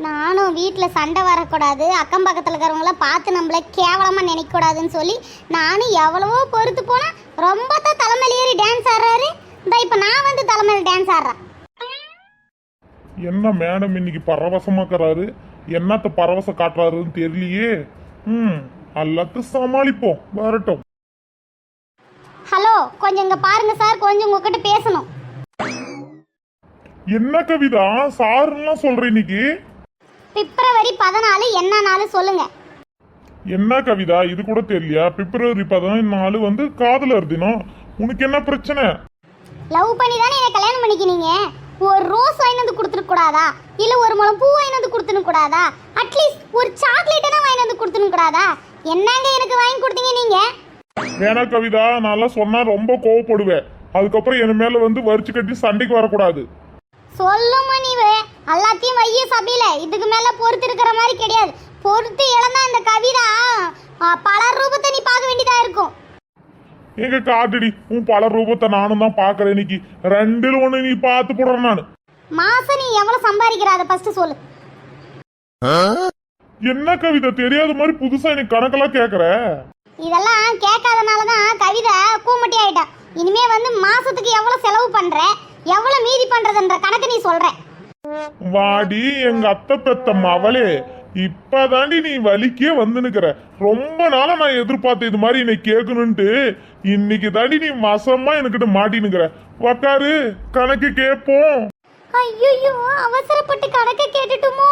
நானும் வீட்டில் சண்டை வரக்கூடாது, அக்கம் பக்கத்தில் இருக்கிறவங்கள பார்த்து நம்மள கேவலமாக நினைக்கக்கூடாதுன்னு சொல்லி நானும் எவ்வளவோ பொறுத்து போனால் ரொம்ப தான் தலைமையில் ஏறி டான்ஸ் ஆடுறாரு. இந்த இப்போ நான் வந்து தலைமையில் டான்ஸ் ஆடுறேன். என்ன மேடம் இன்னைக்கு பரவசமாக்குறாரு, என்னத்த பரவசம் காட்டுறாருன்னு தெரியலையே. எல்லாத்தையும் சமாளிப்போம், வரட்டும். ஹலோ, கொஞ்சம் இங்கே பாருங்க சார், கொஞ்சம் உங்ககிட்ட பேசணும். என்ன கவிதா சாருலாம் சொல்ற இன்னைக்கு? பிப்ரவரி 14 என்ன நாள் சொல்லுங்க. என்ன கவிதா இது கூட தெரியலையா? பிப்ரவரி 14 வந்து காதலர் தினம். உனக்கு என்ன பிரச்சனை? லவ் பண்ணி தானே என்னை கல்யாணம் பண்ணிக்கினீங்க. ஒரு ரோஸ் வாங்கி வந்து கொடுத்துட கூடாதா? இல்ல ஒரு முளம் பூ வாங்கி வந்து கொடுத்துட கூடாதா? அட்லீஸ்ட் ஒரு சாக்லேட் தான் வாங்கி வந்து கொடுத்துட கூடாதா? என்னங்க எனக்கு வாங்கி கொடுத்தீங்க நீங்க? வேணா கவிதா, நல்லா சொன்னா ரொம்ப கோவப்படுவேன். அதுக்கப்புறம் என் மேல வந்து வரிச்சு கட்டி சண்டைக்கு வரக்கூடாது. சொல்லுமா நீவே, எல்லாத்தையும் வைய சபையில இதுக்கு மேல பொறுத்து இருக்கிற மாதிரி கிடையாது. பொறுத்து இழந்தா இந்த கவிதா பல ரூபத்தை நீ பார்க்க வேண்டியதா இருக்கும். எங்க காட்டுடி உன் பல ரூபத்தை நானும் தான் பாக்குறேன். இன்னைக்கு ரெண்டுல ஒண்ணு நீ பார்த்து போடுறேன் நானு. மாசம் நீ எவ்வளவு சம்பாதிக்கிற அதை ஃபர்ஸ்ட் சொல்லு. என்ன கவிதா தெரியாத மாதிரி புதுசா எனக்கு கணக்கெல்லாம் கேக்குற? இதெல்லாம் கேட்காதனாலதான் கவிதை கூமட்டி ஆயிட்டா. இனிமே வந்து மாசத்துக்கு எவ்வளவு செலவு பண்ற, எவ்வளவு மீதி பண்றதுன்ற கணக்கு நீ சொல்ற. வாடி எங்க அத்தை பெத்த மவளே, இப்பதாண்டி நீ வலிக்கே வந்து நிக்கிற. ரொம்ப நாளா நான் எதிர்பார்த்த இது மாதிரி என்னை கேட்கணும்ட்டு. இன்னைக்கு தாண்டி நீ மசமா என்கிட்ட மாட்டினுக்கிற. உக்காரு, கணக்கு கேட்போம். ஐயோ, அவசரப்பட்டு கணக்கு கேட்டுட்டுமோ?